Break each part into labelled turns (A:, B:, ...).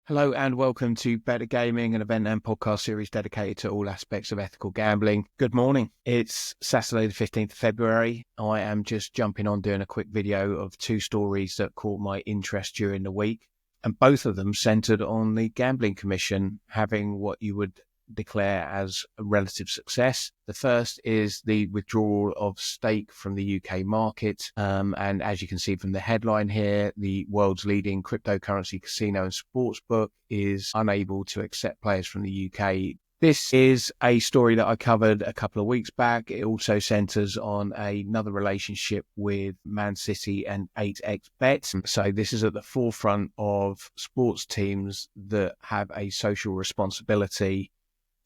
A: Hello and welcome to Better Gaming, an event and podcast series dedicated to all aspects of ethical gambling. Good morning. It's Saturday the 15th of February. I am just jumping on doing a quick video of two stories that caught my interest during the week, and both of them centered on the Gambling Commission having what you would declare as a relative success. The first is the withdrawal of stake from the UK market. And as you can see from the headline here, the world's leading cryptocurrency casino and sportsbook is unable to accept players from the UK. This is a story that I covered a couple of weeks back. It also centers on another relationship with Man City and 8xBet. So this is at the forefront of sports teams that have a social responsibility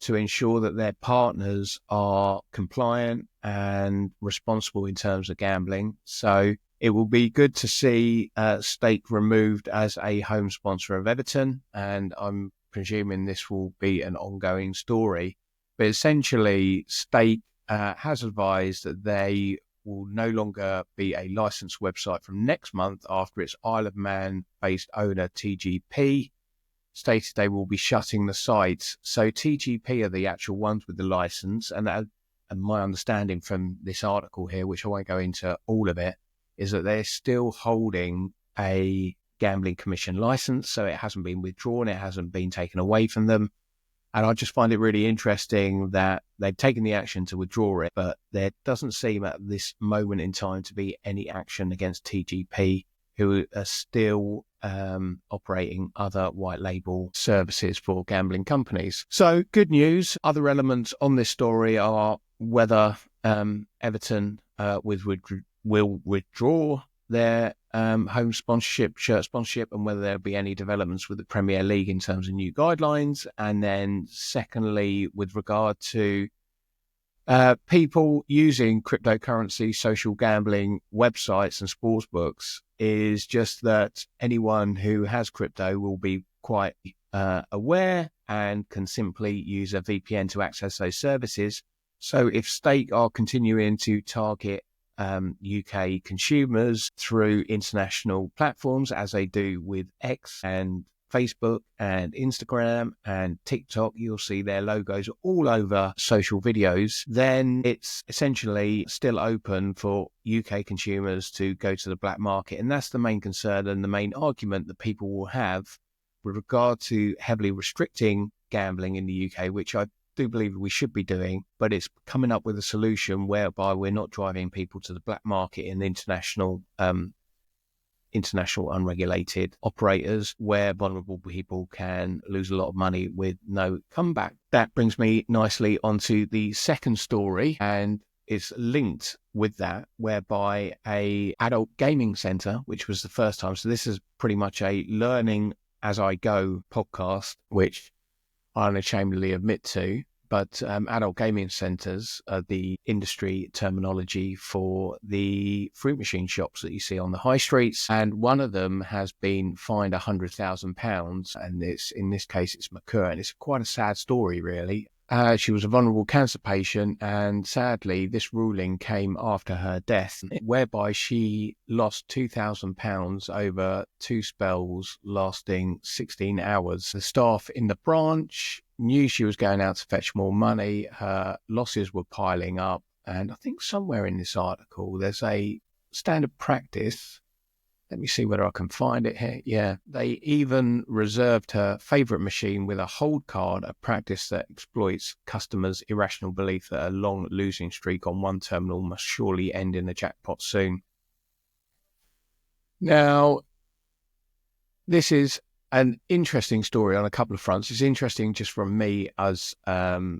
A: to ensure that their partners are compliant and responsible in terms of gambling. So it will be good to see Stake removed as a home sponsor of Everton, and I'm presuming this will be an ongoing story. But essentially, Stake has advised that they will no longer be a licensed website from next month after its Isle of Man-based owner TGP stated they will be shutting the site. So TGP are the actual ones with the license, and my understanding from this article here, which I won't go into all of it, is that they're still holding a gambling commission license, so it hasn't been withdrawn, it hasn't been taken away from them. And I just find it really interesting that they've taken the action to withdraw it, but there doesn't seem at this moment in time to be any action against TGP, who are still operating other white label services for gambling companies. So good news. Other elements on this story are whether Everton will withdraw their home sponsorship, shirt sponsorship, and whether there'll be any developments with the Premier League in terms of new guidelines. And then secondly, with regard to people using cryptocurrency, social gambling websites and sportsbooks, is just that anyone who has crypto will be quite aware and can simply use a VPN to access those services. So if Stake are continuing to target UK consumers through international platforms, as they do with X and Facebook and Instagram and TikTok, you'll see their logos all over social videos, then it's essentially still open for UK consumers to go to the black market. And that's the main concern and the main argument that people will have with regard to heavily restricting gambling in the UK, which I do believe we should be doing, but it's coming up with a solution whereby we're not driving people to the black market in international unregulated operators where vulnerable people can lose a lot of money with no comeback. That brings me nicely onto the second story, and it's linked with that, whereby a adult gaming center, which was the first time. So this is pretty much a learning as I go podcast, which I unashamedly admit to. But adult gaming centres are the industry terminology for the fruit machine shops that you see on the high streets. And one of them has been fined £100,000. And in this case, it's Merkur. And it's quite a sad story, really. She was a vulnerable cancer patient, and sadly, this ruling came after her death, whereby she lost £2,000 over two spells lasting 16 hours. The staff in the branch knew she was going out to fetch more money. Her losses were piling up, and I think somewhere in this article, there's a standard practice. Let me see whether I can find it here. Yeah, they even reserved her favourite machine with a hold card, a practice that exploits customers' irrational belief that a long losing streak on one terminal must surely end in a jackpot soon. Now, this is an interesting story on a couple of fronts. It's interesting just from me as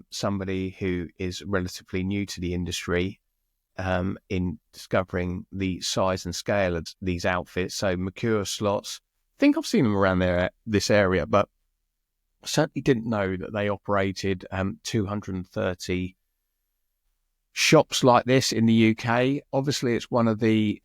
A: somebody who is relatively new to the industry, in discovering the size and scale of these outfits. So Merkur Slots, I think I've seen them around this area, but I certainly didn't know that they operated 230 shops like this in the UK. Obviously, it's one of the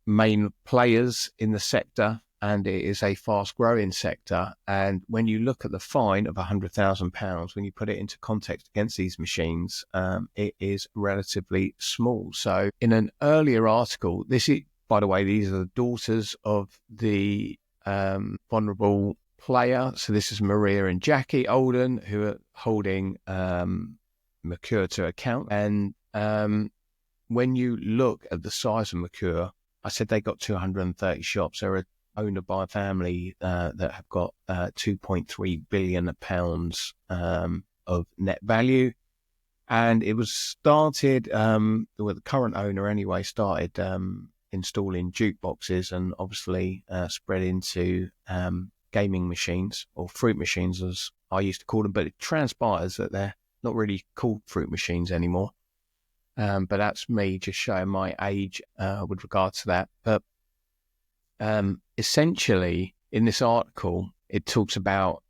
A: main players in the sector, and it is a fast-growing sector. And when you look at the fine of £100,000, when you put it into context against these machines, it is relatively small. So in an earlier article, by the way, these are the daughters of the vulnerable player. So this is Maria and Jackie Olden, who are holding Merkur to account. And when you look at the size of Merkur, I said they got 230 shops. They're owned by a family that have got £2.3 billion of net value. And it was started, the current owner anyway, started installing jukeboxes and obviously spread into gaming machines, or fruit machines as I used to call them, but it transpires that they're not really called fruit machines anymore. But that's me just showing my age with regard to that. But essentially, in this article, it talks about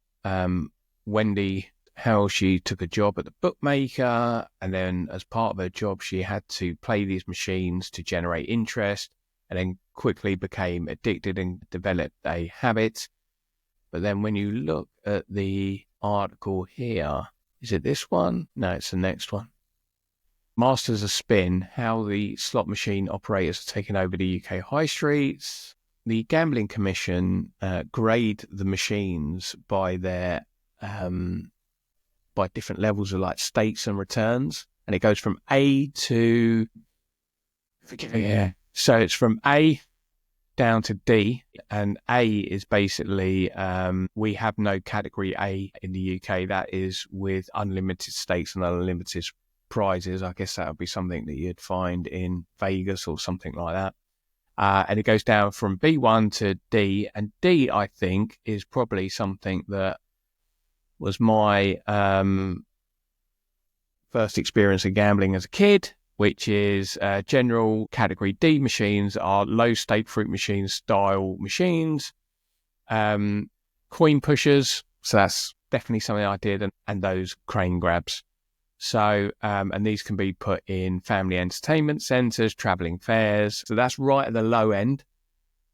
A: Wendy, how she took a job at the bookmaker, and then as part of her job, she had to play these machines to generate interest, and then quickly became addicted and developed a habit. But then when you look at the article here, is it this one? No, it's the next one. Masters of Spin, how the slot machine operators are taking over the UK high streets. The Gambling Commission grade the machines by their by different levels of like stakes and returns, and it goes from A to so it's from A down to D, and A is basically we have no category A in the UK. That is with unlimited stakes and unlimited prizes. I guess that would be something that you'd find in Vegas or something like that. And it goes down from B1 to D, and D, I think, is probably something that was my first experience of gambling as a kid, which is general category D machines are low stake fruit machines style machines, coin pushers. So that's definitely something I did, and those crane grabs. So, and these can be put in family entertainment centres, travelling fairs. So that's right at the low end.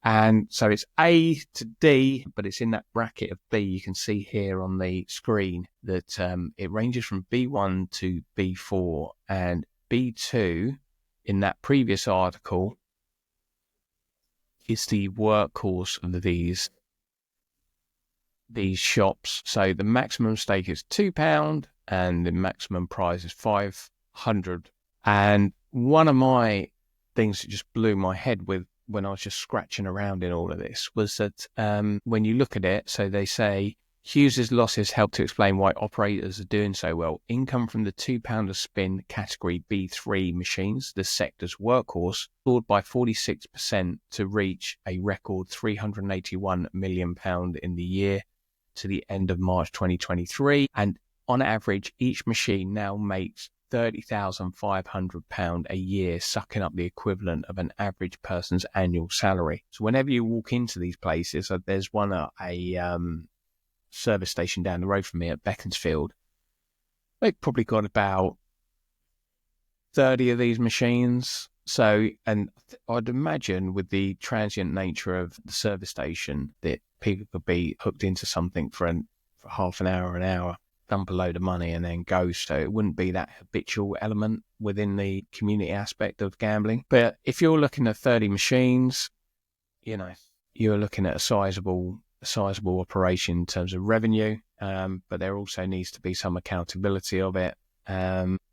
A: And so it's A to D, but it's in that bracket of B. You can see here on the screen that it ranges from B1 to B4, and B2 in that previous article is the workhorse of these shops. So the maximum stake is £2 and the maximum prize is £500. And one of my things that just blew my head with when I was just scratching around in all of this was that when you look at it, so they say Hughes's losses help to explain why operators are doing so well. Income from the £2 a spin category B3 machines, the sector's workhorse, soared by 46% to reach a record £381 million in the year to the end of March 2023. And on average, each machine now makes £30,500 a year, sucking up the equivalent of an average person's annual salary. So whenever you walk into these places, there's one at a service station down the road from me at Beaconsfield. They've probably got about 30 of these machines. So, and I'd imagine with the transient nature of the service station that people could be hooked into something for half an hour, dump a load of money and then go. So it wouldn't be that habitual element within the community aspect of gambling. But if you're looking at 30 machines, you know, you're looking at a sizable operation in terms of revenue. But there also needs to be some accountability of it.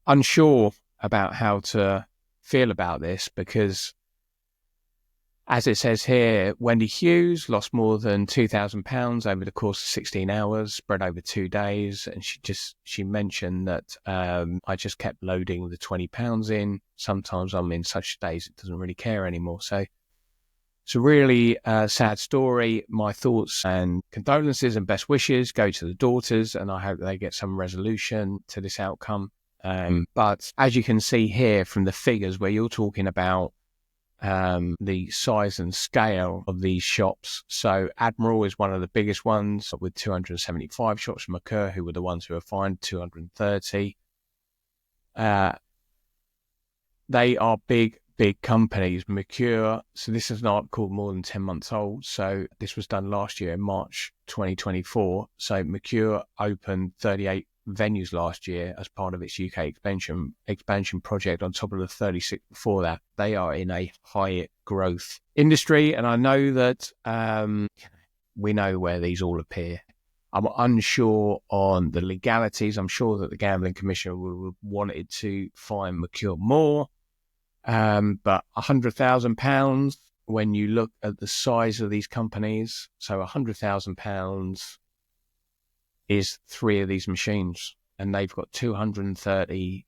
A: Unsure about how to feel about this because, as it says here, Wendy Hughes lost more than £2,000 over the course of 16 hours, spread over 2 days. And she mentioned that I just kept loading the £20 in. Sometimes I'm in such days it doesn't really care anymore. So it's a really sad story. My thoughts and condolences and best wishes go to the daughters, and I hope they get some resolution to this outcome. But as you can see here from the figures where you're talking about the size and scale of these shops. So Admiral is one of the biggest ones with 275 shops from Merkur, who were the ones who were fined 230. They are big companies. Merkur, so this is an article more than 10 months old. So this was done last year in March 2024. So Merkur opened 38 venues last year as part of its UK expansion project on top of the 36 before that. They are in a high growth industry, and I know that we know where these all appear. I'm unsure on the legalities. I'm sure that the Gambling Commissioner would have wanted to fine Merkur more. But £100,000, when you look at the size of these companies, so £100,000 is 3 of these machines, and they've got 230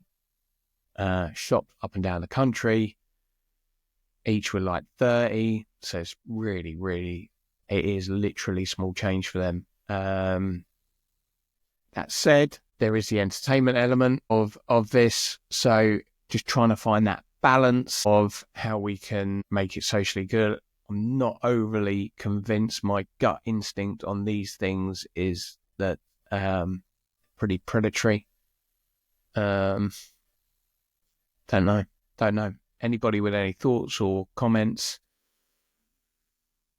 A: shops up and down the country, each with like 30. So it's really, really, it is literally small change for them. That said, there is the entertainment element of this. So just trying to find that balance of how we can make it socially good. I'm not overly convinced. My gut instinct on these things is that pretty predatory. Don't know. Anybody with any thoughts or comments?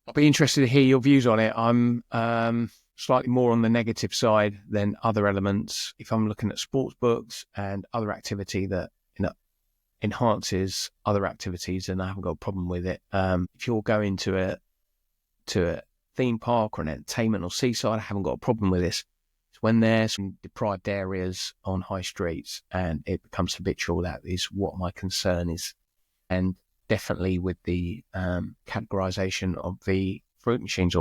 A: I'll be interested to hear your views on it. I'm slightly more on the negative side than other elements. If I'm looking at sports books and other activity that enhances other activities, and I haven't got a problem with it. If you're going to a theme park or an entertainment or seaside, I haven't got a problem with this. It's when there's some deprived areas on high streets and it becomes habitual, that is what my concern is. And definitely with the categorization of the fruit machines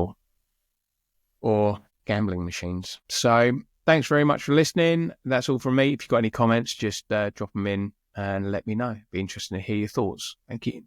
A: or gambling machines. So thanks very much for listening. That's all from me. If you've got any comments, just drop them in and let me know. Be interested to hear your thoughts. Thank you.